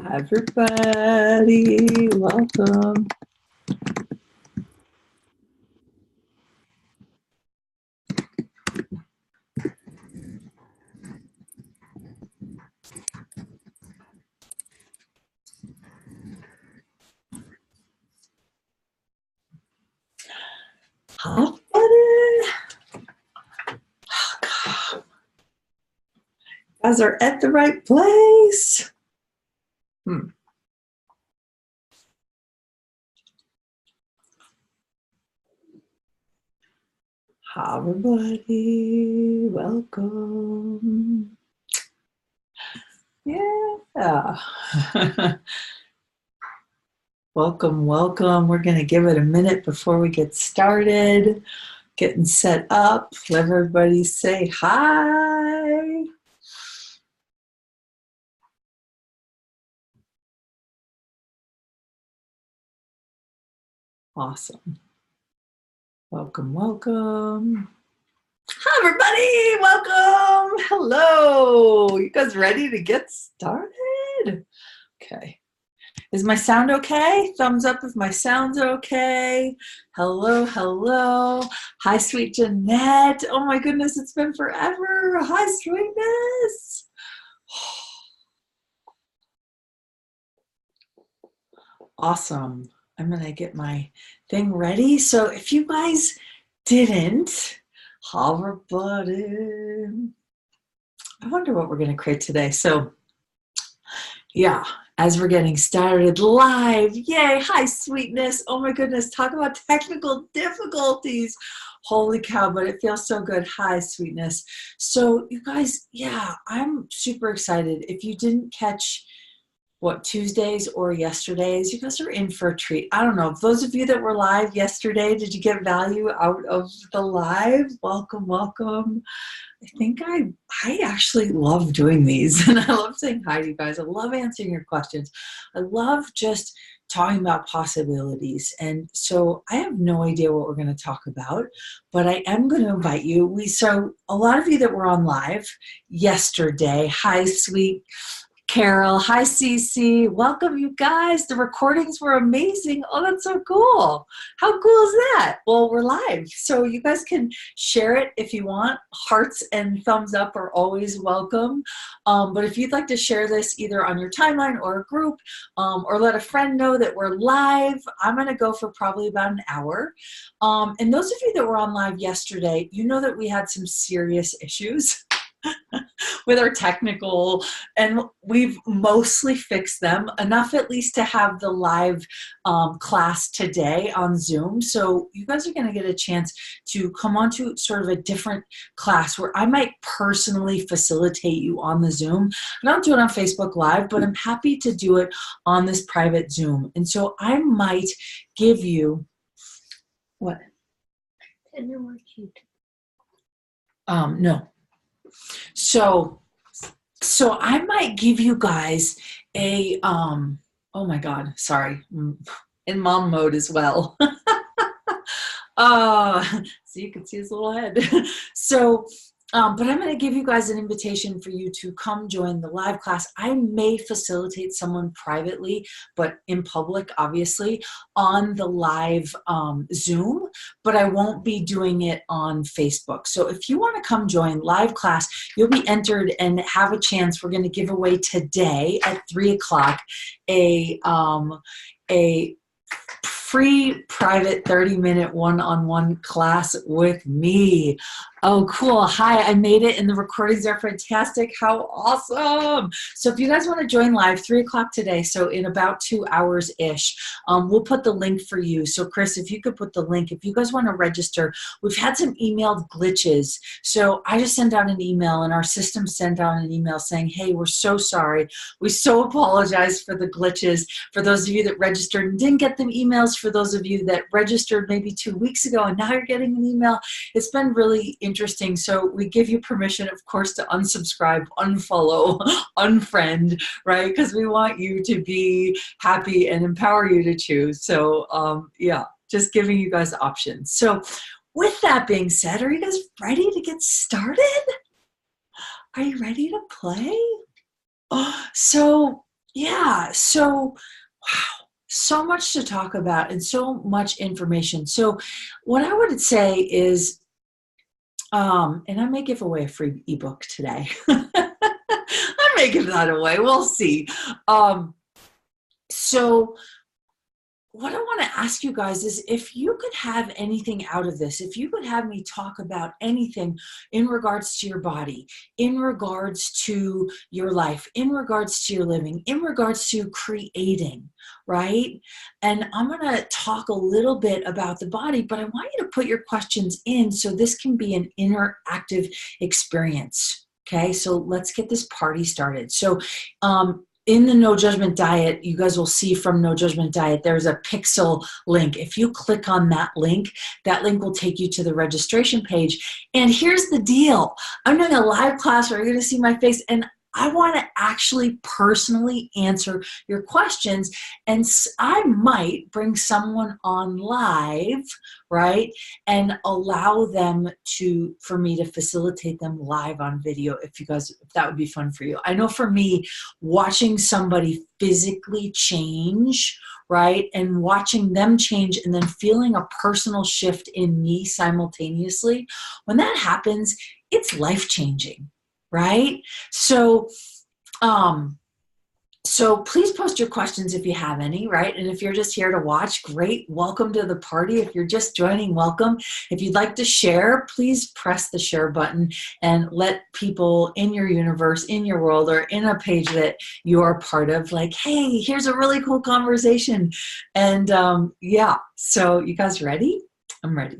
Hi, everybody. Welcome. Hi, buddy. You guys are at the right place. Hi, everybody. Welcome. Yeah. Welcome, welcome. We're going to give it a minute before we get started. Getting set up. Let everybody say hi. Awesome. Welcome, welcome. Hi, everybody. Welcome. Hello. You guys ready to get started? Okay. Is my sound okay? Thumbs up if my sound's okay. Hello, hello. Hi, sweet Jeanette. Oh my goodness, it's been forever. Hi, sweetness. Awesome. I'm going to get my thing ready. So if you guys didn't, hi, everybody. I wonder what we're going to create today. So yeah, as we're getting started live, yay, hi, sweetness. Oh my goodness, talk about technical difficulties. Holy cow, but it feels so good. Hi, sweetness. So you guys, yeah, I'm super excited. If you didn't catch Tuesdays or yesterdays, you guys are in for a treat. I don't know, those of you that were live yesterday, did you get value out of the live? Welcome, welcome. I think I actually love doing these, and I love saying hi to you guys. I love answering your questions. I love just talking about possibilities. And so I have no idea what we're going to talk about, but I am going to invite you. So a lot of you that were on live yesterday, hi, sweet Carol. Hi, Cece. Welcome, you guys. The recordings were amazing. Oh, that's so cool. How cool is that? Well, we're live, so you guys can share it if you want. Hearts and thumbs up are always welcome. But if you'd like to share this either on your timeline or a group, or let a friend know that we're live, I'm going to go for probably about an hour. And those of you that were on live yesterday, you know that we had some serious issues with our technical, and we've mostly fixed them enough at least to have the live class today on Zoom. So you guys are going to get a chance to come on to sort of a different class where I might personally facilitate you on the Zoom. I don't do it on Facebook Live, but I'm happy to do it on this private Zoom. And so I might give you what? No. So I might give you guys a, oh my God, sorry, in mom mode as well. So you can see his little head. So, but I'm going to give you guys an invitation for you to come join the live class. I may facilitate someone privately, but in public, obviously, on the live Zoom, but I won't be doing it on Facebook. So if you want to come join live class, you'll be entered and have a chance. We're going to give away today at 3 o'clock a free private 30-minute one-on-one class with me. Oh, cool. Hi, I made it and the recordings are fantastic. How awesome. So if you guys want to join live, 3 o'clock today, so in about 2 hours-ish, we'll put the link for you. So Chris, if you could put the link, if you guys want to register, we've had some emailed glitches. So I just sent out an email and our system sent out an email saying, hey, we're so sorry. We so apologize for the glitches. For those of you that registered and didn't get them emails, for those of you that registered maybe 2 weeks ago and now you're getting an email, it's been really interesting. So we give you permission, of course, to unsubscribe, unfollow, unfriend, right? Because we want you to be happy and empower you to choose. So yeah, just giving you guys options. So with that being said, are you guys ready to get started? Are you ready to play? Oh, so Yeah, so wow, so much to talk about and so much information. So what I would say is, and I may give away a free ebook today. I may give that away. We'll see. Um, so what I want to ask you guys is if you could have anything out of this, if you could have me talk about anything in regards to your body, in regards to your life, in regards to your living, in regards to creating, right? And I'm going to talk a little bit about the body, but I want you to put your questions in so this can be an interactive experience. Okay, so let's get this party started. So, in the No Judgment Diet, you guys will see from No Judgment Diet, there's a pixel link. If you click on that link will take you to the registration page. And here's the deal. I'm doing a live class where you're going to see my face, and I want to actually personally answer your questions. And I might bring someone on live, right? And allow them for me to facilitate them live on video if that would be fun for you. I know for me, watching somebody physically change, right? And watching them change and then feeling a personal shift in me simultaneously, when that happens, it's life-changing, right? So, so please post your questions if you have any, right? And if you're just here to watch, great. Welcome to the party. If you're just joining, welcome. If you'd like to share, please press the share button and let people in your universe, in your world, or in a page that you're part of, like, hey, here's a really cool conversation. And yeah, so you guys ready? I'm ready.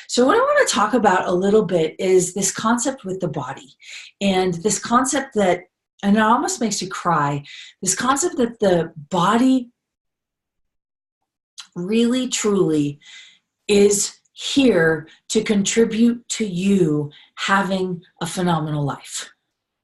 So what I want to talk about a little bit is this concept with the body, and this concept that, and it almost makes you cry, this concept that the body really truly is here to contribute to you having a phenomenal life.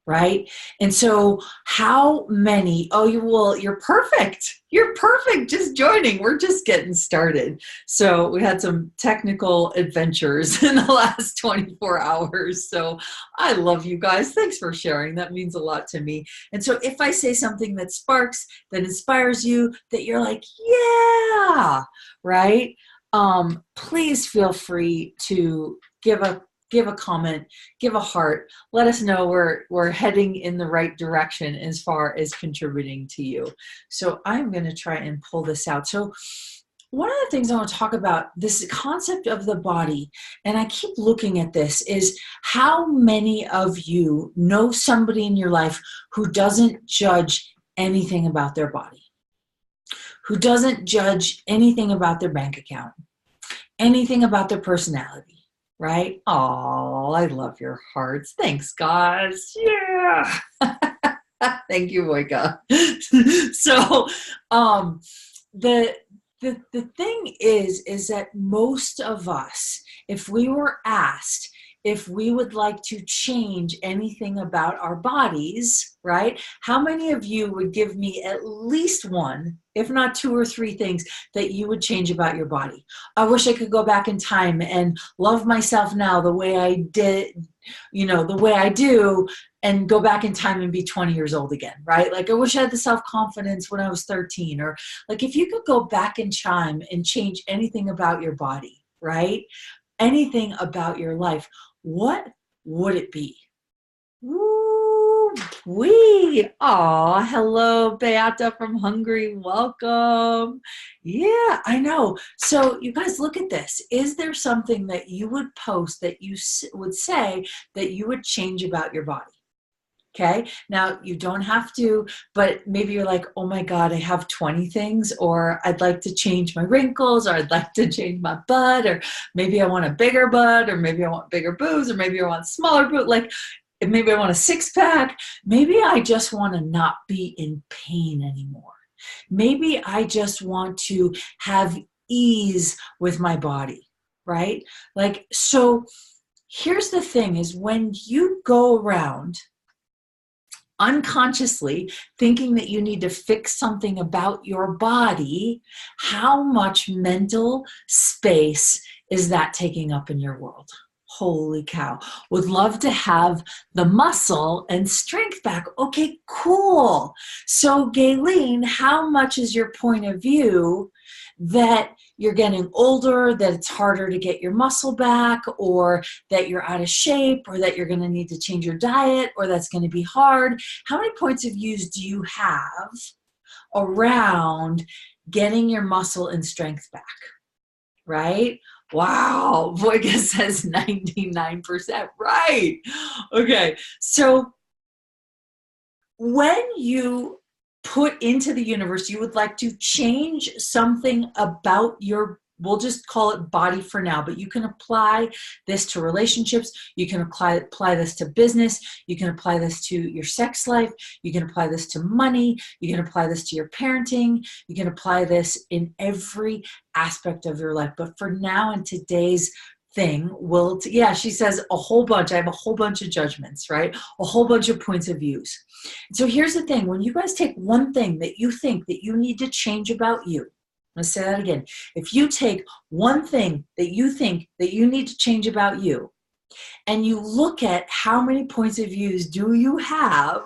Right? And so how many, you're perfect. You're perfect. Just joining. We're just getting started. So we had some technical adventures in the last 24 hours. So I love you guys. Thanks for sharing. That means a lot to me. And so if I say something that sparks, that inspires you, that you're like, yeah, right? Please feel free to give a comment, give a heart, let us know we're heading in the right direction as far as contributing to you. So I'm going to try and pull this out. So one of the things I want to talk about, this concept of the body, and I keep looking at this, is how many of you know somebody in your life who doesn't judge anything about their body, who doesn't judge anything about their bank account, anything about their personality? Right? Oh, I love your hearts. Thanks, guys. Yeah. Thank you, Moika. So, the thing is that most of us, if we were asked if we would like to change anything about our bodies, right? How many of you would give me at least one, if not two or three things that you would change about your body? I wish I could go back in time and love myself now the way I did, the way I do, and go back in time and be 20 years old again, right? Like I wish I had the self-confidence when I was 13, or like if you could go back in time and change anything about your body, right? Anything about your life, what would it be? Woo wee! Aw, hello, Beata from Hungary. Welcome. Yeah, I know. So you guys, look at this. Is there something that you would post that you would say that you would change about your body? Okay, now you don't have to, but maybe you're like, oh my God, I have 20 things, or I'd like to change my wrinkles, or I'd like to change my butt, or maybe I want a bigger butt, or maybe I want bigger boobs, or maybe I want smaller boobs, like maybe I want a six-pack. Maybe I just want to not be in pain anymore. Maybe I just want to have ease with my body, right? Like, so here's the thing is when you go around unconsciously thinking that you need to fix something about your body, how much mental space is that taking up in your world? Holy cow. Would love to have the muscle and strength back. Okay, cool. So Gayleen, how much is your point of view that you're getting older, that it's harder to get your muscle back, or that you're out of shape, or that you're going to need to change your diet, or that's going to be hard? How many points of views do you have around getting your muscle and strength back? Right? Wow, Voiga says 99% right. Okay, so when you put into the universe, you would like to change something about your, we'll just call it body for now, but you can apply this to relationships, you can apply this to business, you can apply this to your sex life, you can apply this to money, you can apply this to your parenting, you can apply this in every aspect of your life. But for now, in today's thing, yeah, she says a whole bunch. I have a whole bunch of judgments, right? A whole bunch of points of views. So here's the thing. When you guys take one thing that you think that you need to change about you, I'm going to say that again. If you take one thing that you think that you need to change about you, and you look at how many points of views do you have,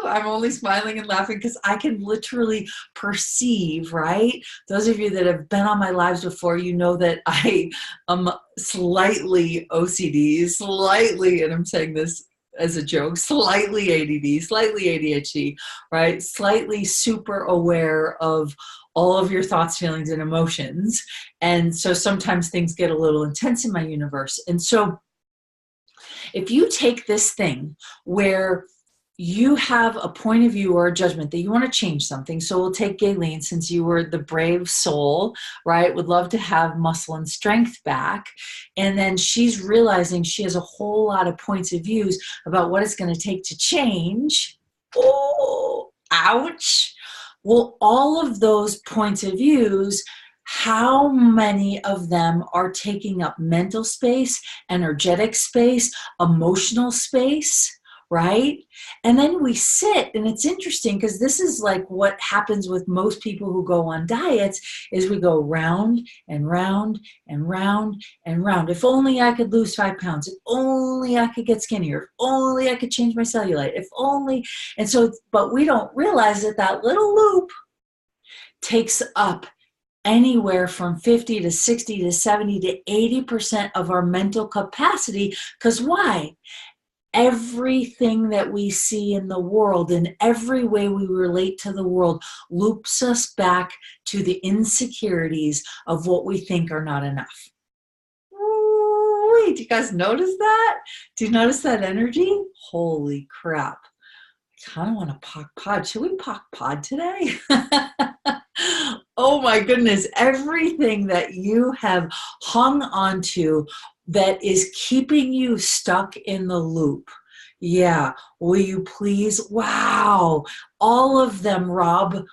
I'm only smiling and laughing because I can literally perceive, right? Those of you that have been on my lives before, you know that I am slightly OCD, slightly, and I'm saying this as a joke, slightly ADD, slightly ADHD, right? Slightly super aware of all of your thoughts, feelings, and emotions. And so sometimes things get a little intense in my universe. And so if you take this thing where you have a point of view or a judgment that you want to change something. So we'll take Gayleen, since you were the brave soul, right? Would love to have muscle and strength back. And then she's realizing she has a whole lot of points of views about what it's going to take to change. Oh, ouch. Well, all of those points of views, how many of them are taking up mental space, energetic space, emotional space? Right? And then we sit, and it's interesting because this is like what happens with most people who go on diets is we go round and round and round and round. If only I could lose 5 pounds. If only I could get skinnier. If only I could change my cellulite. If only. And so, but we don't realize that that little loop takes up anywhere from 50 to 60 to 70 to 80% of our mental capacity. Because why? Everything that we see in the world and every way we relate to the world loops us back to the insecurities of what we think are not enough. Wait, do you guys notice that? Do you notice that energy? Holy crap. I kind of want to pock pod. Should we pock pod today? Oh my goodness. Everything that you have hung onto that is keeping you stuck in the loop. Yeah. Will you please? Wow. All of them rob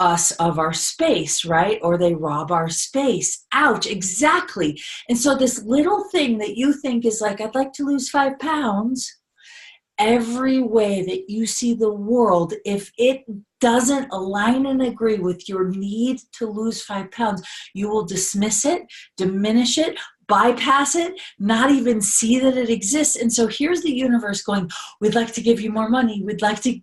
us of our space, right? Or they rob our space. Ouch. Exactly. And so this little thing that you think is like, I'd like to lose 5 pounds. Every way that you see the world, if it doesn't align and agree with your need to lose 5 pounds, you will dismiss it, diminish it, bypass it, not even see that it exists. And so here's the universe going, we'd like to give you more money. We'd like to,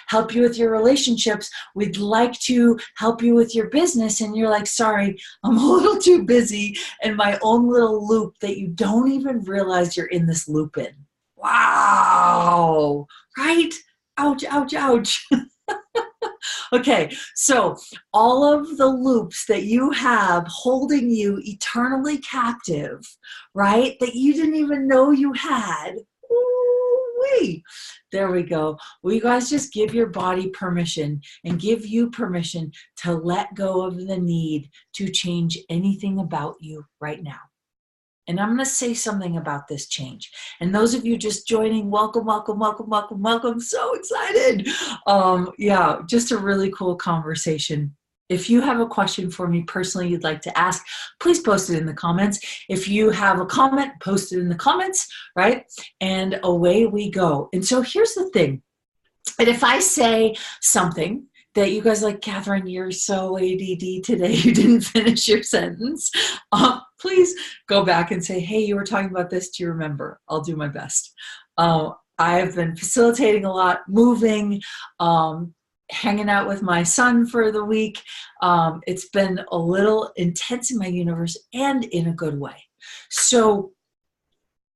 help you with your relationships. We'd like to help you with your business. And you're like, sorry, I'm a little too busy in my own little loop that you don't even realize you're in this loop in. Wow, right? Ouch, ouch, ouch. Okay, so all of the loops that you have holding you eternally captive, right, that you didn't even know you had, ooh-wee. There we go. Will you guys just give your body permission and give you permission to let go of the need to change anything about you right now? And I'm going to say something about this change. And those of you just joining, welcome, welcome, welcome, welcome, welcome. So excited. Yeah, just a really cool conversation. If you have a question for me personally you'd like to ask, please post it in the comments. If you have a comment, post it in the comments, right? And away we go. And so here's the thing. And if I say something that you guys like, Catherine, you're so ADD today, you didn't finish your sentence. please go back and say, hey, you were talking about this. Do you remember? I'll do my best. I've been facilitating a lot, moving, hanging out with my son for the week. It's been a little intense in my universe and in a good way. So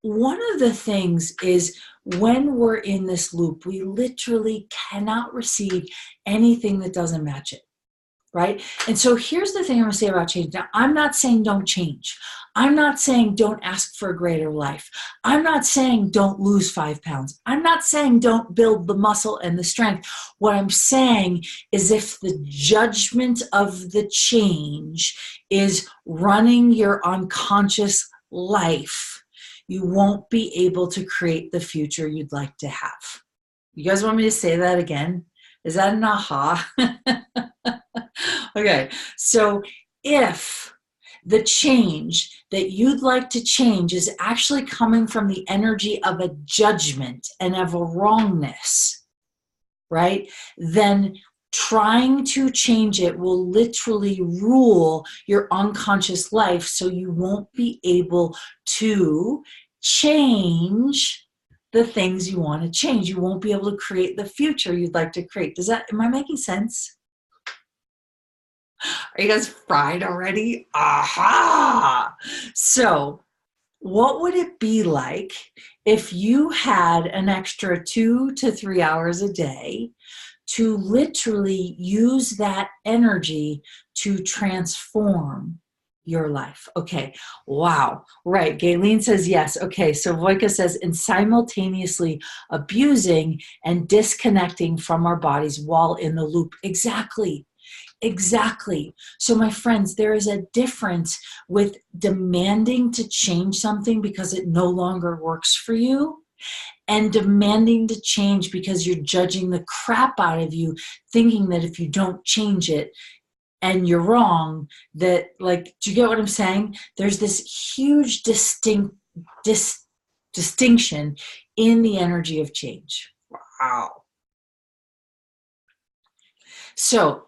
one of the things is when we're in this loop, we literally cannot receive anything that doesn't match it, right? And so here's the thing I'm going to say about change. Now, I'm not saying don't change. I'm not saying don't ask for a greater life. I'm not saying don't lose 5 pounds. I'm not saying don't build the muscle and the strength. What I'm saying is if the judgment of the change is running your unconscious life, you won't be able to create the future you'd like to have. You guys want me to say that again? Is that an aha? Okay, so if the change that you'd like to change is actually coming from the energy of a judgment and of a wrongness, right? Then trying to change it will literally rule your unconscious life, so you won't be able to change the things you want to change. You won't be able to create the future you'd like to create. Am I making sense? Are you guys fried already? Aha! So what would it be like if you had an extra 2 to 3 hours a day to literally use that energy to transform your life? Okay, wow, right. Gayleen says yes. Okay, so Voika says, and simultaneously abusing and disconnecting from our bodies while in the loop. Exactly. Exactly. So my friends, there is a difference with demanding to change something because it no longer works for you, and demanding to change because you're judging the crap out of you, thinking that if you don't change it and you're wrong, that, like, do you get what I'm saying? There's this huge distinction in the energy of change. Wow. So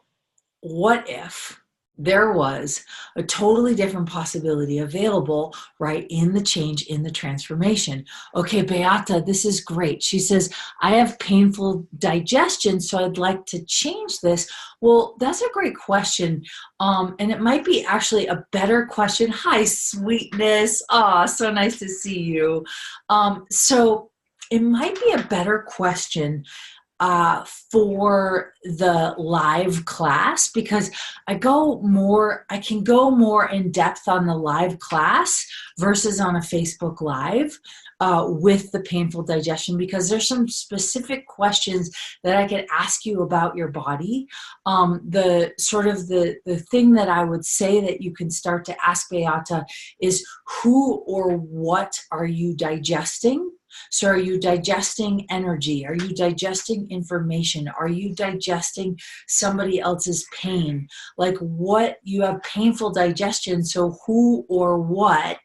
what if there was a totally different possibility available right in the change, in the transformation? Okay, Beata, this is great. She says, I have painful digestion, so I'd like to change this. Well, that's a great question. And it might be actually a better question. Hi, sweetness. Oh, so nice to see you. So it might be a better question for the live class, because I can go more in depth on the live class versus on a Facebook Live with the painful digestion, because there's some specific questions that I could ask you about your body. The thing that I would say that you can start to ask Beata is, who or what are you digesting? So are you digesting energy? Are you digesting information? Are you digesting somebody else's pain? Like, what, you have painful digestion, so who or what?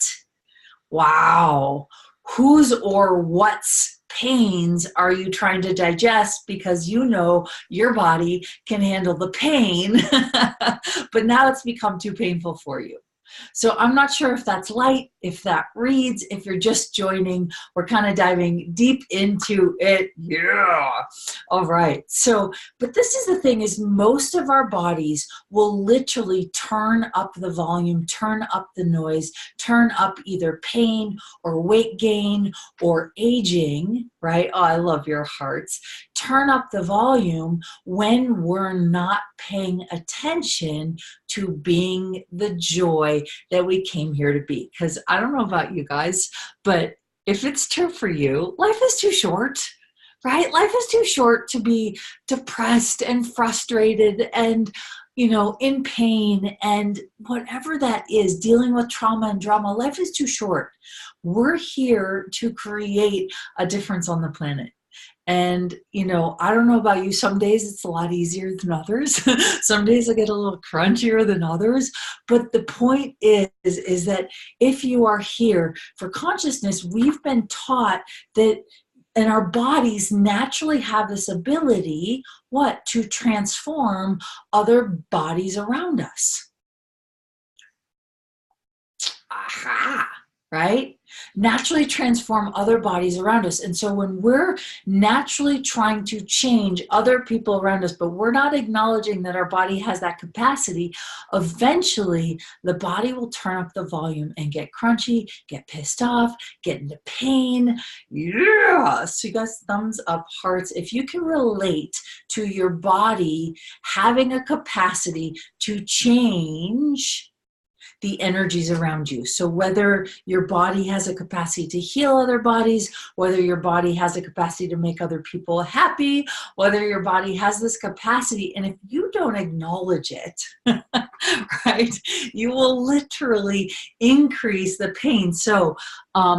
Wow. Whose or what's pains are you trying to digest, because you know your body can handle the pain, but now it's become too painful for you. So I'm not sure if that's light, if that reads, if you're just joining, we're kind of diving deep into it. Yeah. All right. So, but this is the thing, is most of our bodies will literally turn up the volume, turn up the noise, turn up either pain or weight gain or aging, right? Oh, I love your hearts. Turn up the volume when we're not paying attention to being the joy that we came here to be. Because I don't know about you guys, but if it's true for you, life is too short, right? Life is too short to be depressed and frustrated and, in pain and whatever that is, dealing with trauma and drama. Life is too short. We're here to create a difference on the planet. And, I don't know about you, some days it's a lot easier than others. Some days I get a little crunchier than others. But the point is that if you are here for consciousness, we've been taught that, and our bodies naturally have this ability, to transform other bodies around us. aha, right? Naturally transform other bodies around us. And so when we're naturally trying to change other people around us, but we're not acknowledging that our body has that capacity, eventually the body will turn up the volume and get crunchy, get pissed off, get into pain. Yeah. So you guys, thumbs up, hearts. If you can relate to your body having a capacity to change the energies around you. So whether your body has a capacity to heal other bodies, whether your body has a capacity to make other people happy, whether your body has this capacity, and if you don't acknowledge it, right, you will literally increase the pain. So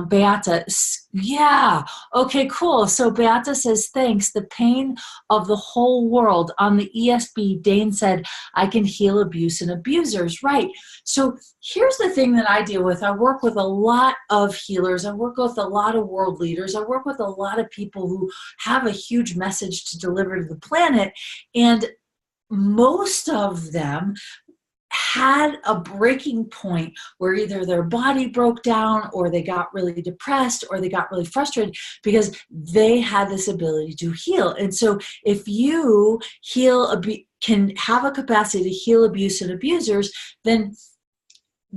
Beata, yeah, okay, cool. So Beata says, thanks. The pain of the whole world. On the ESB, Dane said, I can heal abuse and abusers. Right. So here's the thing that I deal with. I work with a lot of healers. I work with a lot of world leaders. I work with a lot of people who have a huge message to deliver to the planet. And most of them had a breaking point where either their body broke down or they got really depressed or they got really frustrated because they had this ability to heal. And so if you can have a capacity to heal abuse and abusers, then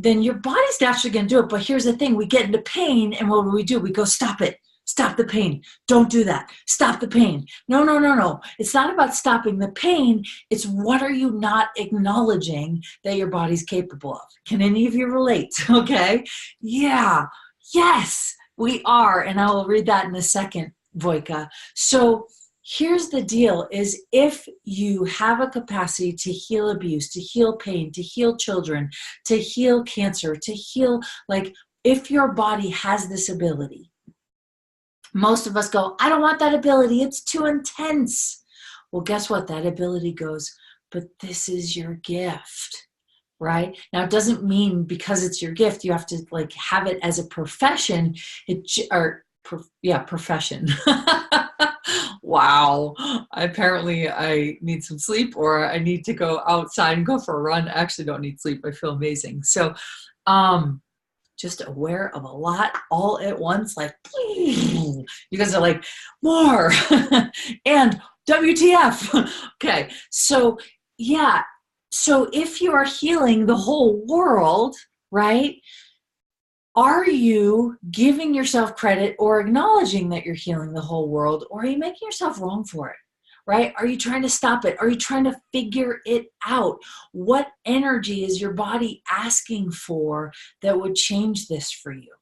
your body's naturally going to do it. But here's the thing, we get into pain, and what do? We go, stop it. Stop the pain. Don't do that. Stop the pain. No, no, no, no. It's not about stopping the pain. It's what are you not acknowledging that your body's capable of? Can any of you relate? Okay. Yeah. Yes, we are. And I will read that in a second, Voika. So here's the deal is if you have a capacity to heal abuse, to heal pain, to heal children, to heal cancer, to heal, like if your body has this ability, most of us go, I don't want that ability. It's too intense. Well, guess what? That ability goes, but this is your gift, right? Now, it doesn't mean because it's your gift, you have to like have it as a profession. Profession. Wow. Apparently I need some sleep or I need to go outside and go for a run. I actually don't need sleep. I feel amazing. So, just aware of a lot all at once, like you guys are like more and WTF. Okay, so yeah, so if you are healing the whole world, right, are you giving yourself credit or acknowledging that you're healing the whole world, or are you making yourself wrong for it? Right? Are you trying to stop it? Are you trying to figure it out? What energy is your body asking for that would change this for you?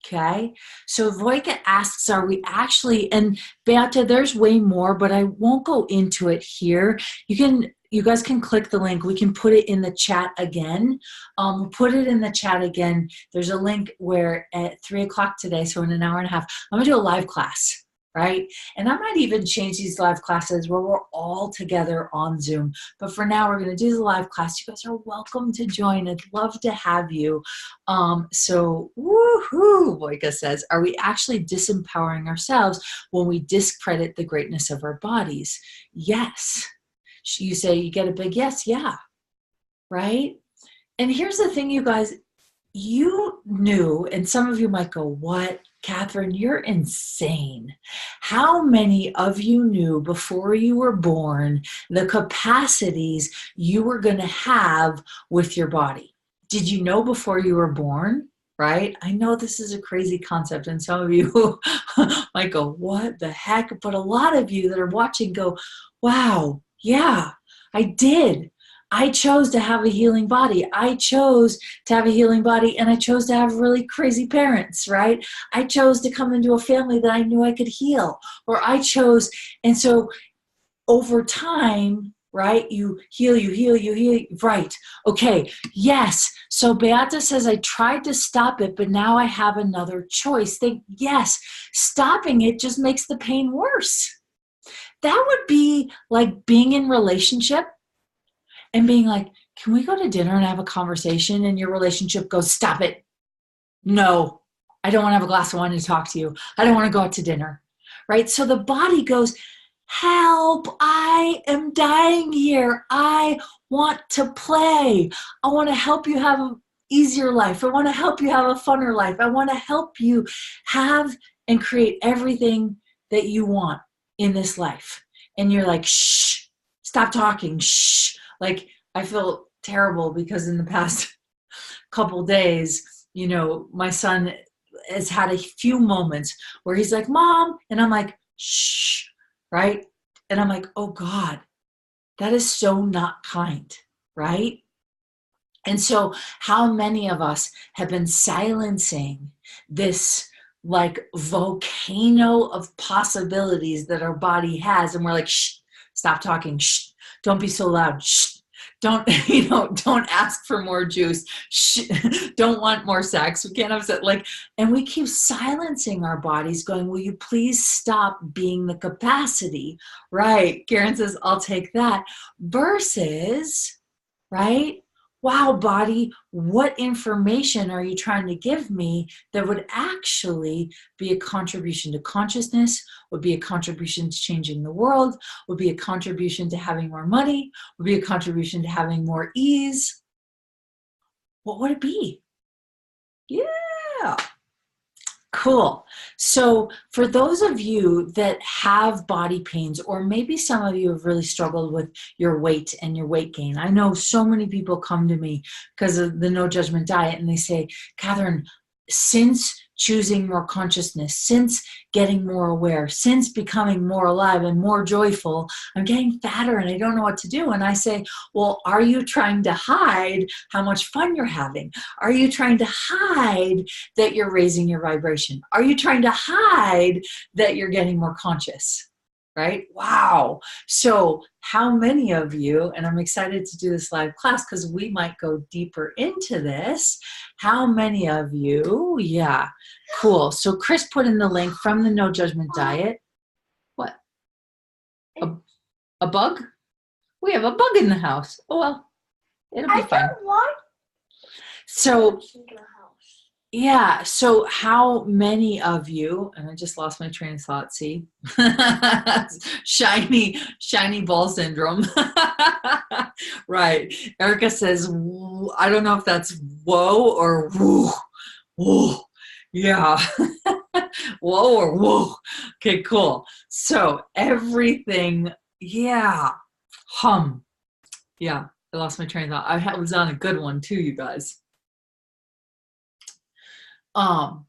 Okay. So Voika asks, are we actually, and Beata, there's way more, but I won't go into it here. You guys can click the link. We can put it in the chat again. We'll put it in the chat again. There's a link where at 3:00 today, so in an hour and a half, I'm going to do a live class. Right? And I might even change these live classes where we're all together on Zoom. But for now, we're going to do the live class. You guys are welcome to join. I'd love to have you. So, woohoo, Voika says, are we actually disempowering ourselves when we discredit the greatness of our bodies? Yes. You say you get a big yes. Yeah. Right? And here's the thing, you guys. You knew, and some of you might go, what? Catherine, you're insane. How many of you knew before you were born the capacities you were going to have with your body? Did you know before you were born? Right? I know this is a crazy concept, and some of you might go, what the heck? But a lot of you that are watching go, wow, yeah, I did. I chose to have a healing body. I chose to have a healing body, and I chose to have really crazy parents, right? I chose to come into a family that I knew I could heal, or I chose, and so over time, right, you heal, right, okay, yes. So Beata says, I tried to stop it, but now I have another choice. Think, yes, stopping it just makes the pain worse. That would be like being in relationship and being like, can we go to dinner and have a conversation? And your relationship goes, stop it. No, I don't want to have a glass of wine and talk to you. I don't want to go out to dinner, right? So the body goes, help, I am dying here. I want to play. I want to help you have easier life. I want to help you have a funner life. I want to help you have and create everything that you want in this life. And you're like, shh, stop talking, shh. Like, I feel terrible because in the past couple days, you know, my son has had a few moments where he's like, Mom, and I'm like, shh, right? And I'm like, oh God, that is so not kind, right? And so how many of us have been silencing this like volcano of possibilities that our body has, and we're like, shh, stop talking, shh, don't be so loud, shh, don't, you know, don't ask for more juice, shh, don't want more sex, we can't have sex, like, and we keep silencing our bodies going, will you please stop being the capacity, right? Karen says, I'll take that, versus, right? Wow, body, what information are you trying to give me that would actually be a contribution to consciousness, would be a contribution to changing the world, would be a contribution to having more money, would be a contribution to having more ease? What would it be? Yeah. Cool. So for those of you that have body pains, or maybe some of you have really struggled with your weight and your weight gain. I know so many people come to me because of the no judgment diet and they say, Catherine, since choosing more consciousness, since getting more aware, since becoming more alive and more joyful, I'm getting fatter and I don't know what to do. And I say, well, are you trying to hide how much fun you're having? Are you trying to hide that you're raising your vibration? Are you trying to hide that you're getting more conscious? Right? Wow. So how many of you, and I'm excited to do this live class because we might go deeper into this. How many of you, yeah, cool. So Chris put in the link from the No Judgment Diet. What? A bug? We have a bug in the house. Oh, well, it'll be fine. So, yeah, so how many of you, and I just lost my train of thought, see? shiny ball syndrome. Right. Erica says, I don't know if that's whoa or woo. Whoa. Yeah. Whoa or whoa. Okay, cool. So everything, yeah. Hum. Yeah, I lost my train of thought. I was on a good one too, you guys. Oh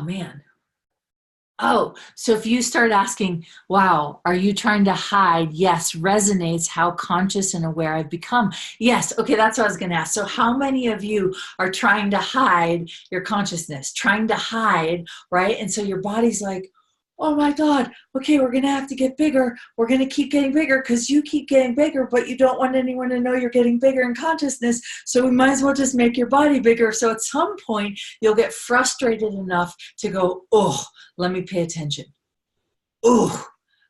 man. Oh, so if you start asking, wow, are you trying to hide? Yes, resonates how conscious and aware I've become. Yes, okay, that's what I was going to ask. So how many of you are trying to hide your consciousness, trying to hide, right? And so your body's like, oh my God, okay, we're going to have to get bigger. We're going to keep getting bigger because you keep getting bigger, but you don't want anyone to know you're getting bigger in consciousness. So we might as well just make your body bigger. So at some point, you'll get frustrated enough to go, oh, let me pay attention. Oh,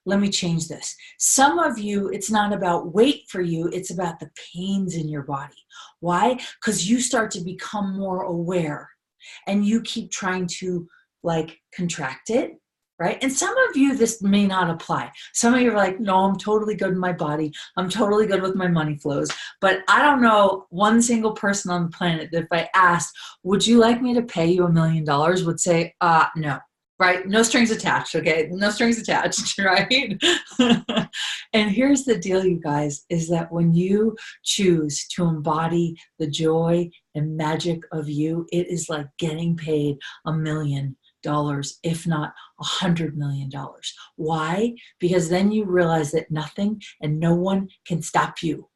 let me change this. Some of you, it's not about weight for you. It's about the pains in your body. Why? Because you start to become more aware and you keep trying to like contract it. Right? And some of you, this may not apply. Some of you are like, no, I'm totally good in my body. I'm totally good with my money flows. But I don't know one single person on the planet that if I asked, would you like me to pay you $1 million, would say, no. Right? No strings attached, okay? No strings attached, right? And here's the deal, you guys, is that when you choose to embody the joy and magic of you, it is like getting paid $1 million, if not $100 million. Why? Because then you realize that nothing and no one can stop you.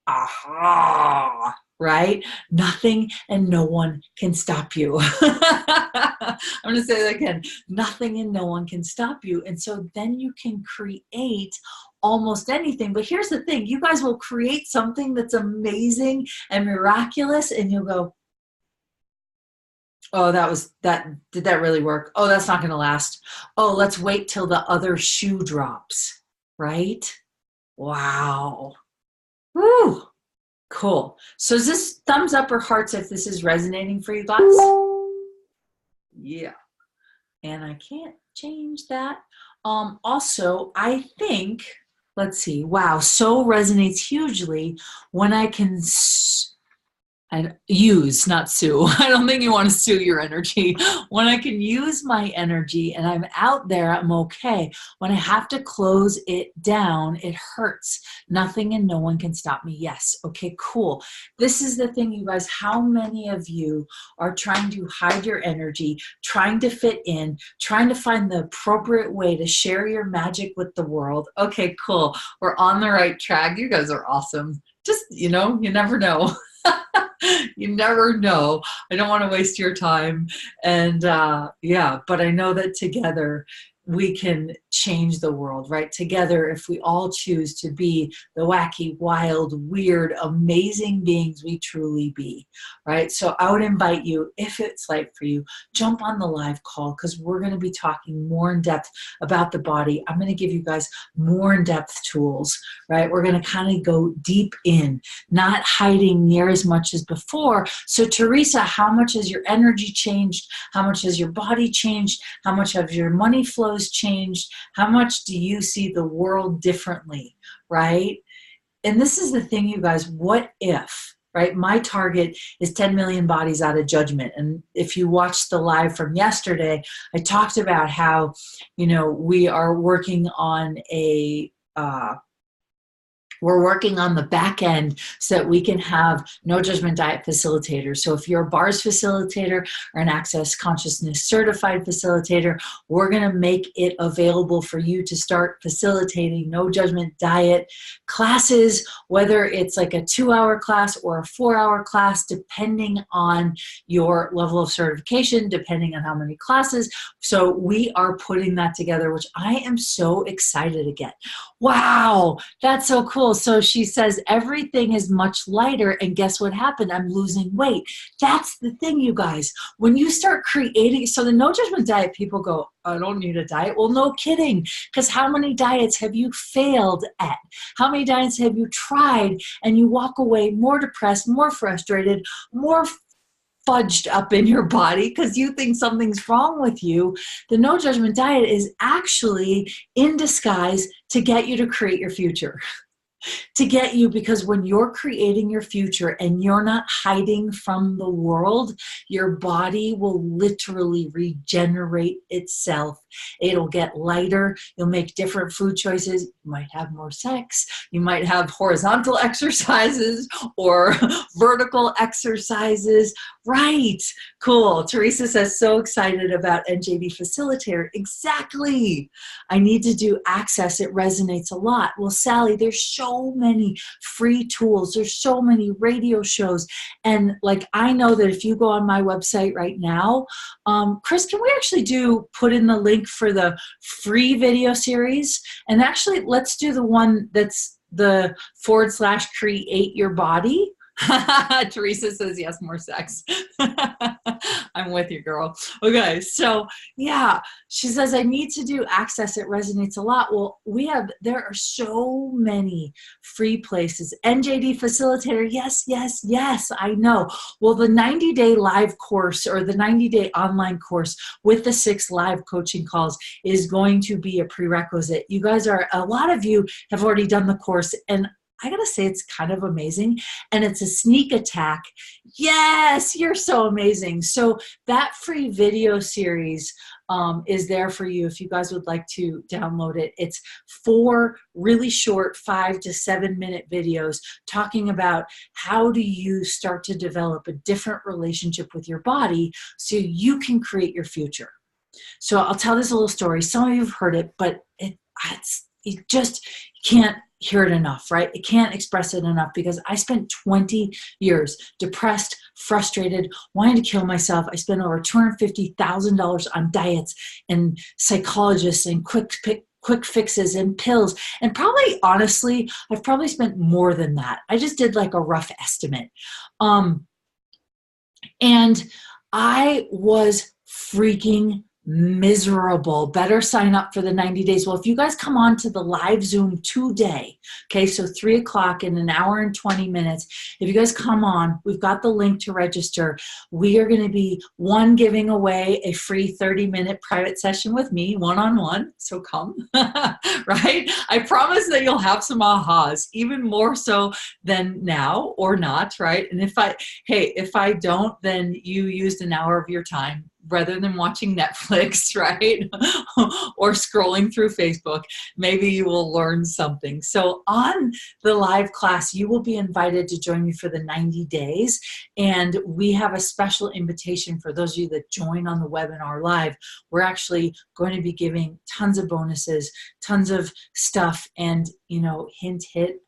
Aha! Right? Nothing and no one can stop you. I'm going to say that again. Nothing and no one can stop you. And so then you can create almost anything. But here's the thing. You guys will create something that's amazing and miraculous, and you'll go, oh, did that really work? Oh, that's not going to last. Oh, let's wait till the other shoe drops, right? Wow. Woo. Cool. So is this thumbs up or hearts if this is resonating for you guys? Yeah. And I can't change that. Also, I think, let's see. Wow. So resonates hugely when I can and use, not sue. I don't think you want to sue your energy. When I can use my energy and I'm out there, I'm okay. When I have to close it down, it hurts. Nothing and no one can stop me. Yes. Okay, cool. This is the thing, you guys. How many of you are trying to hide your energy, trying to fit in, trying to find the appropriate way to share your magic with the world? Okay, cool. We're on the right track. You guys are awesome. Just, you never know. You never know. I don't want to waste your time. And yeah, but I know that together we can change the world, right? Together, if we all choose to be the wacky, wild, weird, amazing beings we truly be, right? So I would invite you, if it's light for you, jump on the live call, because we're going to be talking more in depth about the body. I'm going to give you guys more in-depth tools, right? We're going to kind of go deep in, not hiding near as much as before. So Teresa, how much has your energy changed? How much has your body changed? How much have your money flows changed? How much do you see the world differently, right? And this is the thing, you guys, what if, right? My target is 10 million bodies out of judgment. And if you watched the live from yesterday, I talked about how, we are working on we're working on the back end so that we can have no judgment diet facilitators. So if you're a bars facilitator or an Access Consciousness certified facilitator, we're going to make it available for you to start facilitating no judgment diet classes, whether it's like a 2-hour class or a 4-hour class, depending on your level of certification, depending on how many classes. So we are putting that together, which I am so excited to get. Wow, that's so cool. So she says, everything is much lighter, and guess what happened? I'm losing weight. That's the thing, you guys. When you start creating, so the no judgment diet, people go, I don't need a diet. Well, no kidding, because how many diets have you failed at? How many diets have you tried and you walk away more depressed, more frustrated, more fudged up in your body because you think something's wrong with you? The no judgment diet is actually in disguise to get you to create your future. To get you, because when you're creating your future and you're not hiding from the world, your body will literally regenerate itself. It'll get lighter. You'll make different food choices. You might have more sex. You might have horizontal exercises or vertical exercises. Right. Cool. Teresa says, so excited about NJD Facilitator. Exactly. I need to do Access. It resonates a lot. Well, Sally, there's so many free tools. There's so many radio shows. And like, I know that if you go on my website right now, Chris, can we actually put in the link for the free video series? And actually, let's do the one that's the / create your body. Teresa says, yes, more sex. I'm with you, girl. Okay, so yeah, she says, I need to do Access. It resonates a lot. Well, there are so many free places. NJD Facilitator, yes, yes, yes, I know. Well, the 90-day live course, or the 90-day online course with the 6 live coaching calls, is going to be a prerequisite. You guys a lot of you have already done the course, and I gotta say, it's kind of amazing, and it's a sneak attack. Yes, you're so amazing. So that free video series is there for you if you guys would like to download it. It's 4 really short 5 to 7 minute videos talking about how do you start to develop a different relationship with your body so you can create your future. So I'll tell this little story. Some of you have heard it, but you just can't hear it enough, right? It can't express it enough, because I spent 20 years depressed, frustrated, wanting to kill myself. I spent over $250,000 on diets and psychologists and quick fixes and pills. And probably, honestly, I've probably spent more than that. I just did like a rough estimate. And I was freaking miserable. Better sign up for the 90 days. Well, if you guys come on to the live Zoom today, okay, so 3 o'clock in an hour and 20 minutes, if you guys come on, we've got the link to register. We are going to be, one, giving away a free 30-minute private session with me, one-on-one, so come, right? I promise that you'll have some ahas, even more so than now or not, right? And if I don't, then you used an hour of your time rather than watching Netflix, right? Or scrolling through Facebook. Maybe you will learn something. So on the live class, you will be invited to join me for the 90 days. And we have a special invitation for those of you that join on the webinar live. We're actually going to be giving tons of bonuses, tons of stuff. And, you know, hint,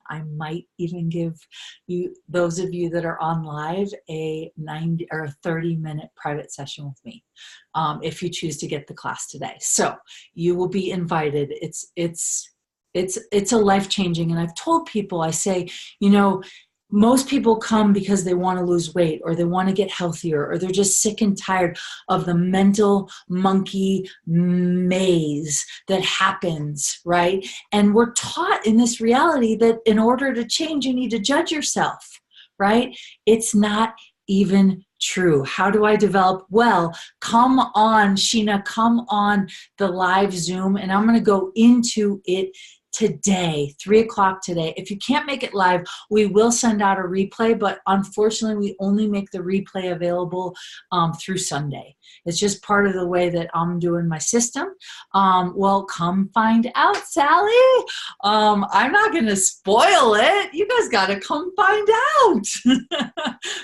I might even give you, those of you that are on live, a 90 or a 30-minute private session with me, if you choose to get the class today. So you will be invited. It's a life-changing. And I've told people, I say, you know, most people come because they want to lose weight, or they want to get healthier, or they're just sick and tired of the mental monkey maze that happens, right? And we're taught in this reality that in order to change, you need to judge yourself, right? It's not even true. How do I develop? Well, come on, Sheena, come on the live Zoom, and I'm going to go into it today, 3 o'clock today. If you can't make it live, we will send out a replay, but unfortunately, we only make the replay available through Sunday. It's just part of the way that I'm doing my system. Well, come find out, Sally. I'm not going to spoil it. You guys got to come find out.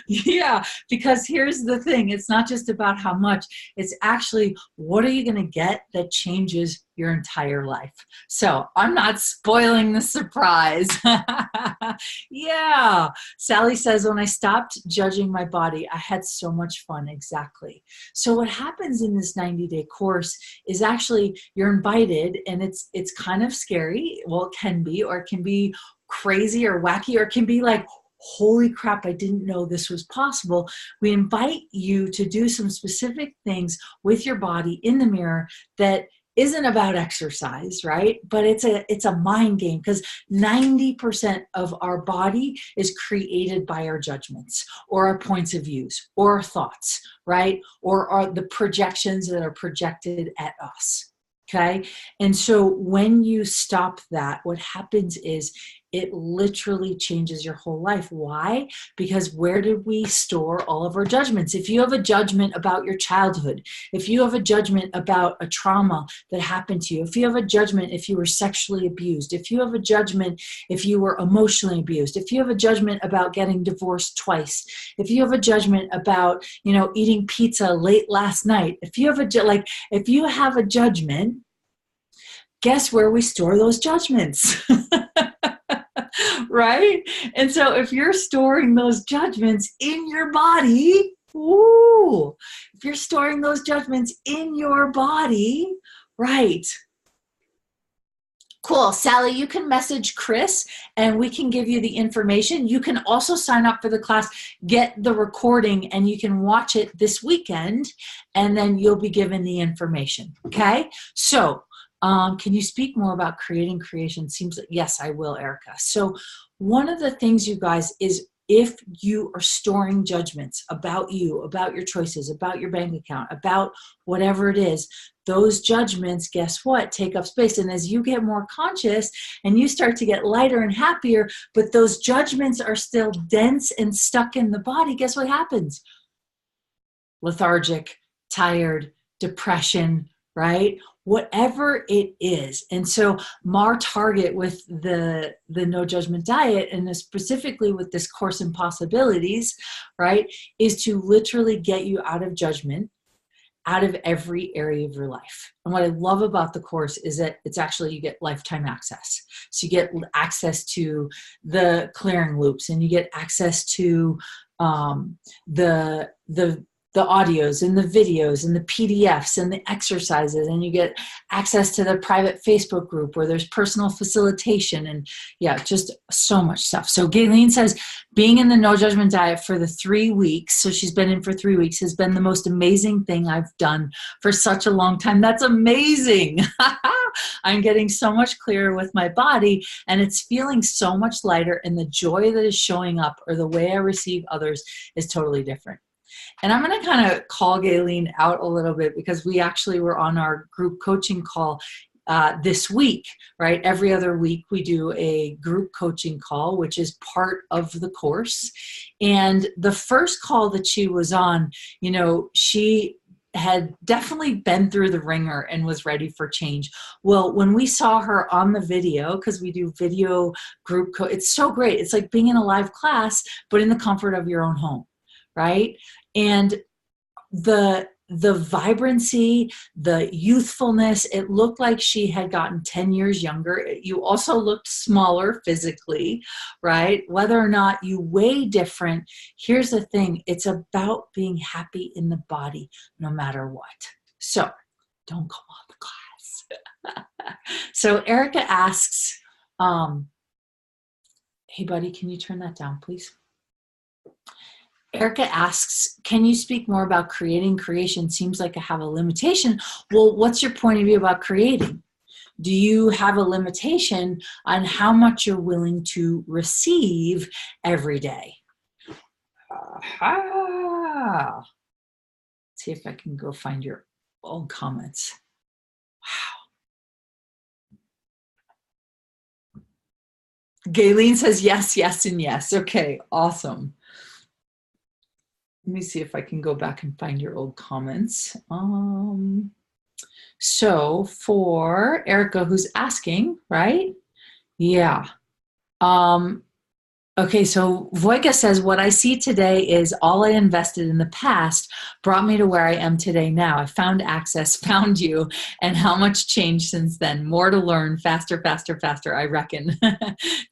Yeah, because here's the thing. It's not just about how much. It's actually, what are you going to get that changes your entire life? So I'm not spoiling the surprise. Yeah. Sally says, when I stopped judging my body, I had so much fun. Exactly. So what happens in this 90-day course is actually you're invited, and it's kind of scary. Well, it can be, or it can be crazy or wacky, or it can be like, holy crap, I didn't know this was possible. We invite you to do some specific things with your body in the mirror that isn't about exercise, right? But it's a mind game, because 90% of our body is created by our judgments, or our points of views, or our thoughts, right? Or the projections that are projected at us. Okay. And so when you stop that, what happens is it literally changes your whole life. Why? Because where did we store all of our judgments? If you have a judgment about your childhood, if you have a judgment about a trauma that happened to you, if you have a judgment if you were sexually abused, if you have a judgment if you were emotionally abused, if you have a judgment about getting divorced twice, if you have a judgment about, you know, eating pizza late last night, if you have if you have a judgment, guess where we store those judgments? Right? And so if you're storing those judgments in your body, if you're storing those judgments in your body, right? Cool. Sally, you can message Chris and we can give you the information. You can also sign up for the class, get the recording, and you can watch it this weekend, and then you'll be given the information. Okay? So, can you speak more about creating creation? Seems like, yes, I will, Erica. So one of the things, you guys, is if you are storing judgments about you, about your choices, about your bank account, about whatever it is, those judgments, guess what, take up space. And as you get more conscious and you start to get lighter and happier, but those judgments are still dense and stuck in the body, guess what happens? Lethargic, tired, depression, right? Whatever it is. And so our target with the no judgment diet, and specifically with this course in possibilities, right, is to literally get you out of judgment, out of every area of your life. And what I love about the course is that it's actually, you get lifetime access. So you get access to the clearing loops, and you get access to the the audios and the videos and the PDFs and the exercises, and you get access to the private Facebook group where there's personal facilitation, and yeah, just so much stuff. So Gayleen says being in the no judgment diet for the 3 weeks, so she's been in for 3 weeks, has been the most amazing thing I've done for such a long time. That's amazing. I'm getting so much clearer with my body, and it's feeling so much lighter, and the joy that is showing up, or the way I receive others, is totally different. And I'm going to kind of call Gayleen out a little bit, because we actually were on our group coaching call this week, right? Every other week we do a group coaching call, which is part of the course. And the first call that she was on, you know, she had definitely been through the ringer and was ready for change. Well, when we saw her on the video, because we do video group, it's so great. It's like being in a live class, but in the comfort of your own home, right? And the vibrancy, the youthfulness, it looked like she had gotten 10 years younger. You also looked smaller physically, right? Whether or not you weigh different, here's the thing, it's about being happy in the body no matter what. So don't go on the class. So Erica asks, hey buddy, can you turn that down, please? Erica asks, can you speak more about creating? Creation seems like I have a limitation. Well, what's your point of view about creating? Do you have a limitation on how much you're willing to receive every day? Let's see if I can go find your old comments. Wow. Gayleen says yes, yes, and yes. Okay, awesome. Let me see if I can go back and find your old comments. So for Erica, who's asking, right? Yeah. Okay, so Voika says, what I see today is all I invested in the past brought me to where I am today now. I found access, found you, and how much changed since then. More to learn, faster, faster, faster, I reckon.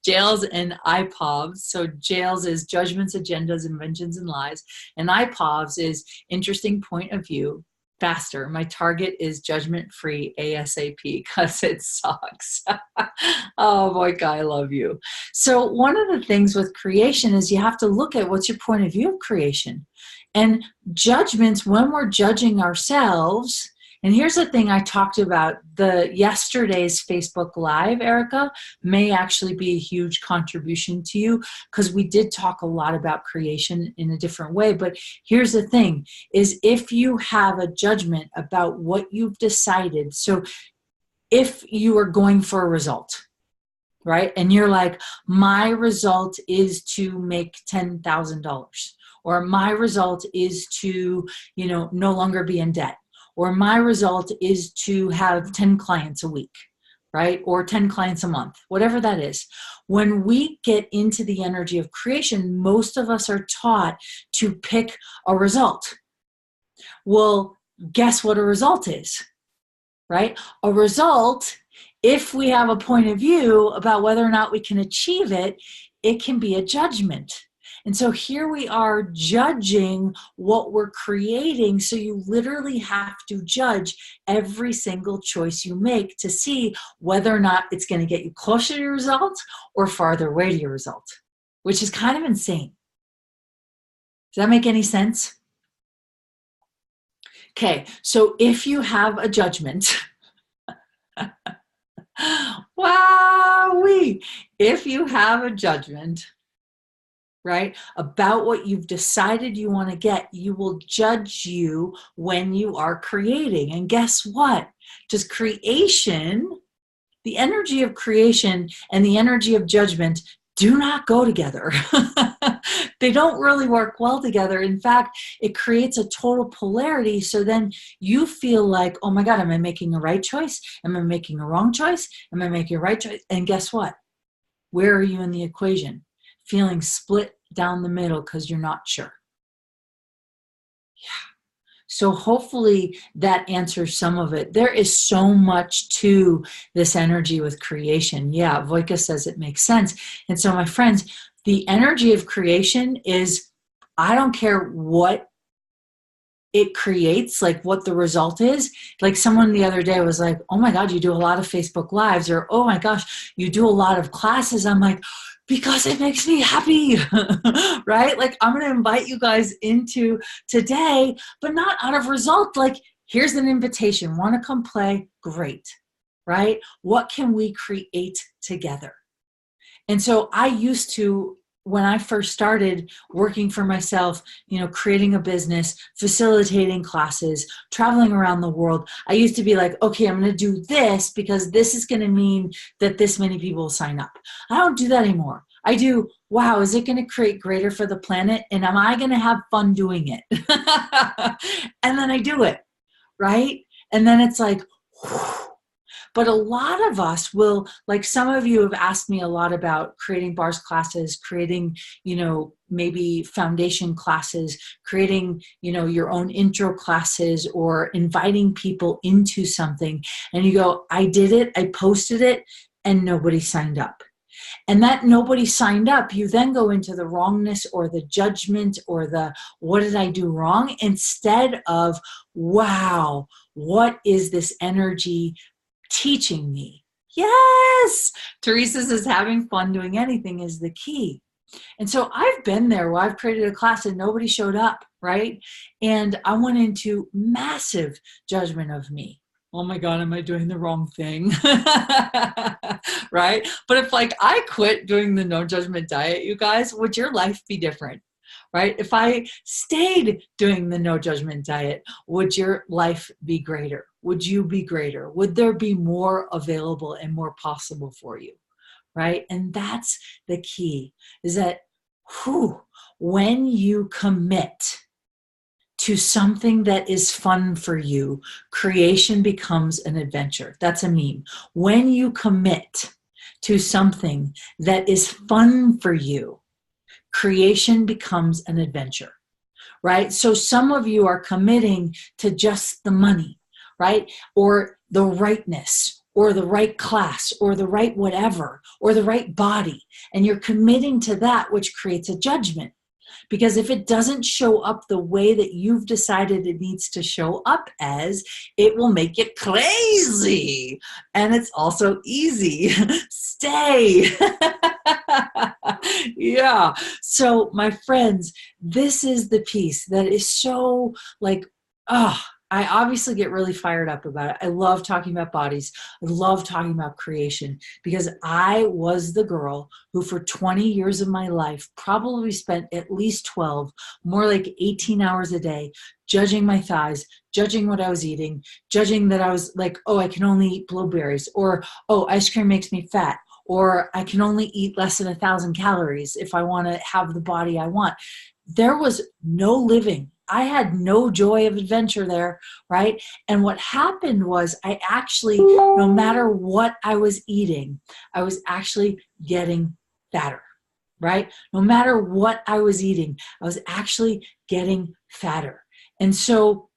Jails and IPOVs. So jails is judgments, agendas, inventions, and lies. And IPOVs is interesting point of view, faster. My target is judgment-free ASAP because it sucks. Oh, boy, I love you. So one of the things with creation is you have to look at what's your point of view of creation. And judgments, when we're judging ourselves, and here's the thing I talked about, yesterday's Facebook Live, Erica, may actually be a huge contribution to you, because we did talk a lot about creation in a different way. But here's the thing, is if you have a judgment about what you've decided, so if you are going for a result, right, and you're like, my result is to make $10,000, or my result is to, you know, no longer be in debt, or my result is to have 10 clients a week, right? Or 10 clients a month, whatever that is. When we get into the energy of creation, most of us are taught to pick a result. Well, guess what a result is, right? A result, if we have a point of view about whether or not we can achieve it, it can be a judgment. And so here we are judging what we're creating. So you literally have to judge every single choice you make to see whether or not it's going to get you closer to your result or farther away to your result, which is kind of insane. Does that make any sense? Okay, so if you have a judgment, wowee, if you have a judgment, right, about what you've decided you want to get, you will judge you when you are creating. And guess what? Just creation, the energy of creation and the energy of judgment do not go together. They don't really work well together. In fact, it creates a total polarity. So then you feel like, oh my God, am I making a right choice? Am I making a wrong choice? Am I making a right choice? And guess what? Where are you in the equation? Feeling split down the middle because you're not sure. Yeah. So hopefully that answers some of it. There is so much to this energy with creation. Yeah, Voika says it makes sense. And so my friends, the energy of creation is, I don't care what it creates, like what the result is. Like someone the other day was like, oh my God, you do a lot of Facebook Lives, or oh my gosh, you do a lot of classes. I'm like, because it makes me happy, right? Like I'm going to invite you guys into today, but not out of result. Like here's an invitation. Want to come play? Great, right? What can we create together? And so I used to, when I first started working for myself, creating a business, facilitating classes, traveling around the world, I used to be like, okay, I'm going to do this because this is going to mean that this many people will sign up. I don't do that anymore. I do, wow, is it going to create greater for the planet? And am I going to have fun doing it? And then I do it, right? And then it's like, whew. But a lot of us will, like some of you have asked me a lot about creating bars classes, creating, maybe foundation classes, creating, your own intro classes, or inviting people into something. And you go, I did it, I posted it, and nobody signed up. And that nobody signed up, you then go into the wrongness or the judgment or the, what did I do wrong? Instead of, wow, what is this energy teaching me? Yes, Teresa says having fun doing anything is the key. And so I've been there where I've created a class and nobody showed up, right? And I went into massive judgment of me. Oh my God, am I doing the wrong thing? Right? But if like I quit doing the no judgment diet, you guys, would your life be different? Right? If I stayed doing the no judgment diet, would your life be greater? Would you be greater? Would there be more available and more possible for you? Right? And that's the key, is that when you commit to something that is fun for you, creation becomes an adventure. That's a meme. When you commit to something that is fun for you, creation becomes an adventure, right? So some of you are committing to just the money, right? Or the rightness, or the right class, or the right whatever, or the right body. And you're committing to that, which creates a judgment. Because if it doesn't show up the way that you've decided it needs to show up as, it will make you crazy. And it's also easy. Stay. Yeah. So my friends, this is the piece that is so like, I obviously get really fired up about it. I love talking about bodies. I love talking about creation because I was the girl who for 20 years of my life probably spent at least 12, more like 18 hours a day, judging my thighs, judging what I was eating, judging that I was like, oh, I can only eat blueberries, or, oh, ice cream makes me fat, or I can only eat less than 1,000 calories if I want to have the body I want. There was no living. I had no joy of adventure there, right? And what happened was I actually, no matter what I was eating, I was actually getting fatter, right? No matter what I was eating, I was actually getting fatter. And so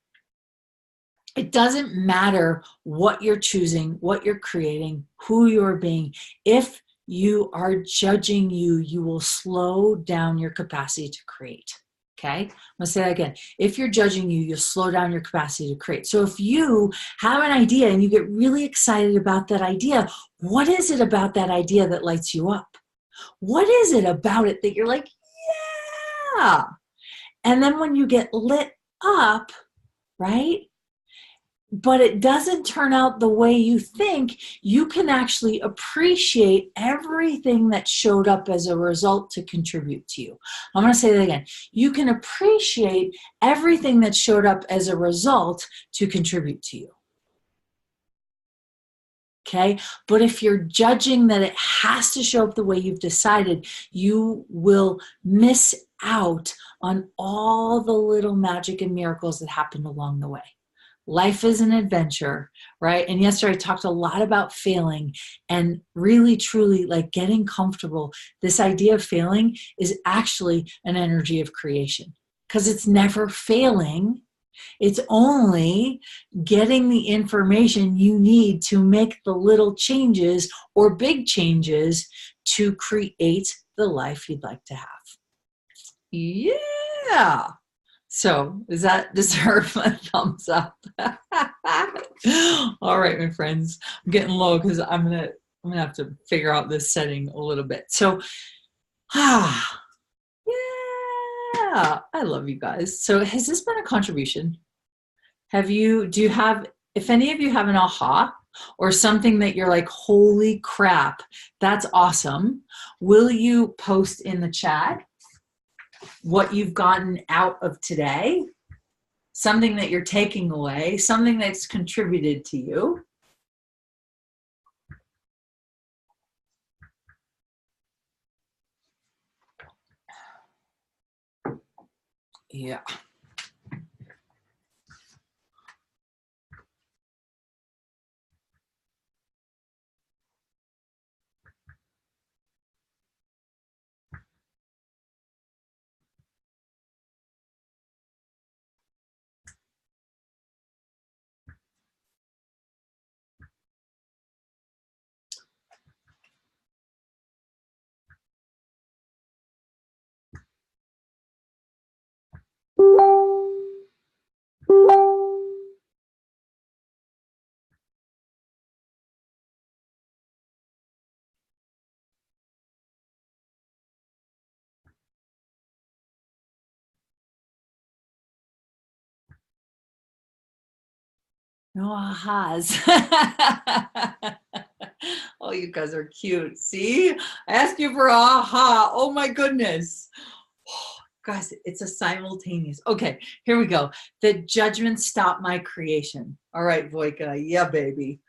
it doesn't matter what you're choosing, what you're creating, who you're being. If you are judging you, you will slow down your capacity to create. Okay, I'm gonna say that again. If you're judging you, you'll slow down your capacity to create. So if you have an idea and you get really excited about that idea, what is it about that idea that lights you up? What is it about it that you're like, yeah? And then when you get lit up, right? But it doesn't turn out the way you think, you can actually appreciate everything that showed up as a result to contribute to you. I'm going to say that again. You can appreciate everything that showed up as a result to contribute to you. Okay? But if you're judging that it has to show up the way you've decided, you will miss out on all the little magic and miracles that happened along the way. Life is an adventure, right? And yesterday I talked a lot about failing and really, truly like getting comfortable. This idea of failing is actually an energy of creation because it's never failing. It's only getting the information you need to make the little changes or big changes to create the life you'd like to have. Yeah. So does that deserve a thumbs up? All right, my friends, I'm getting low because I'm gonna have to figure out this setting a little bit. So, yeah, I love you guys. So has this been a contribution? Do you have, if any of you have an aha or something that you're like, holy crap, that's awesome, will you post in the chat what you've gotten out of today? Something that you're taking away, something that's contributed to you. Yeah. No ahas. Oh, you guys are cute. See, I asked you for aha. Oh my goodness. Guys, it's a simultaneous. Okay, here we go. The judgment stopped my creation. All right, Voika. Yeah, baby.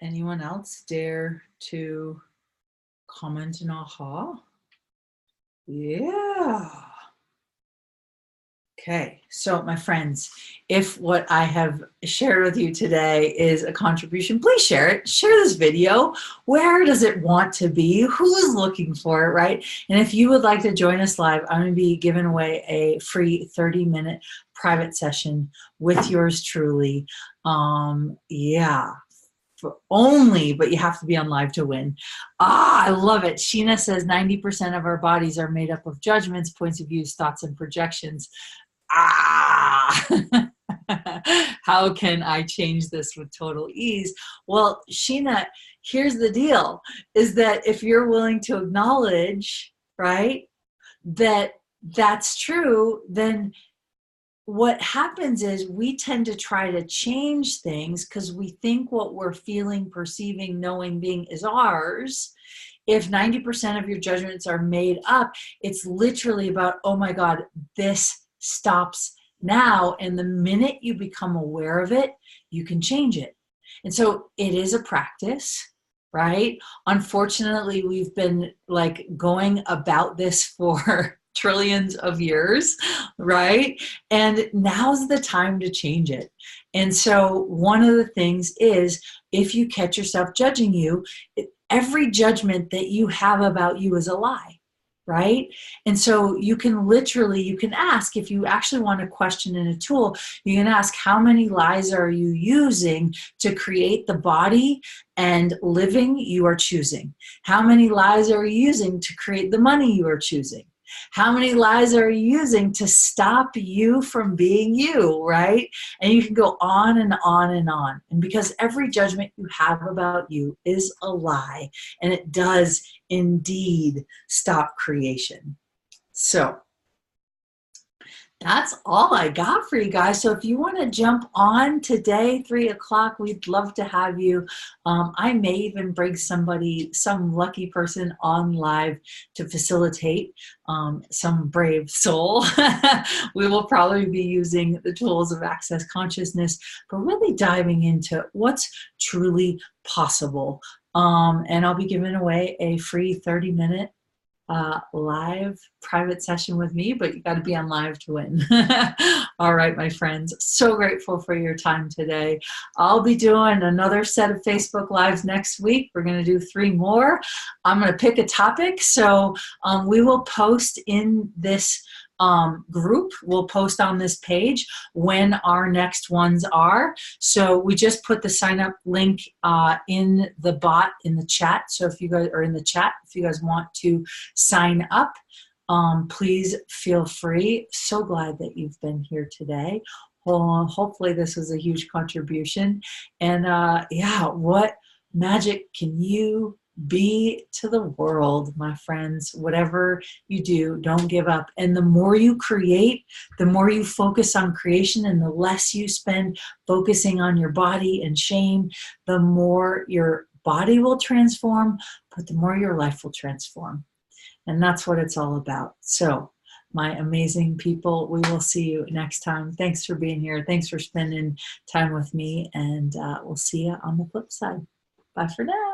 Anyone else dare to comment an aha? Yeah. Okay, so my friends, if what I have shared with you today is a contribution, please share it. Share this video. Where does it want to be? Who's looking for it, right? And if you would like to join us live, I'm going to be giving away a free 30-minute private session with yours truly. Yeah. Only, but you have to be on live to win. I love it. Sheena says 90% of our bodies are made up of judgments, points of views, thoughts, and projections. How can I change this with total ease? Well, Sheena, here's the deal, is that if you're willing to acknowledge, right, that that's true, then what happens is we tend to try to change things because we think what we're feeling, perceiving, knowing, being is ours. If 90% of your judgments are made up, it's literally about, oh my God, this stops now. And the minute you become aware of it, you can change it. And so it is a practice, right? Unfortunately, we've been like going about this for trillions of years, right? And now's the time to change it. And so one of the things is, if you catch yourself judging you, every judgment that you have about you is a lie, right? And so you can ask, if you actually want to question in a tool, you can ask, how many lies are you using to create the body and living you are choosing? How many lies are you using to create the money you are choosing? How many lies are you using to stop you from being you, right? And you can go on and on and on. And because every judgment you have about you is a lie, and it does indeed stop creation. So that's all I got for you guys. So if you want to jump on today, 3 o'clock, we'd love to have you. I may even bring some lucky person on live to facilitate, some brave soul. We will probably be using the tools of Access Consciousness, but really diving into what's truly possible. And I'll be giving away a free 30-minute live private session with me, but you got to be on live to win. All right, my friends, so grateful for your time today. I'll be doing another set of Facebook Lives next week. We're going to do 3 more. I'm going to pick a topic, so we will post in this group. We'll post on this page when our next ones are. So we just put the sign up link in the bot in the chat. So if you guys are in the chat, if you guys want to sign up, please feel free. So glad that you've been here today. Hopefully this was a huge contribution. And yeah, what magic can you be to the world, my friends? Whatever you do, don't give up. And the more you create, the more you focus on creation, and the less you spend focusing on your body and shame, the more your body will transform, but the more your life will transform. And that's what it's all about. So, my amazing people, we will see you next time. Thanks for being here. Thanks for spending time with me, and we'll see you on the flip side. Bye for now.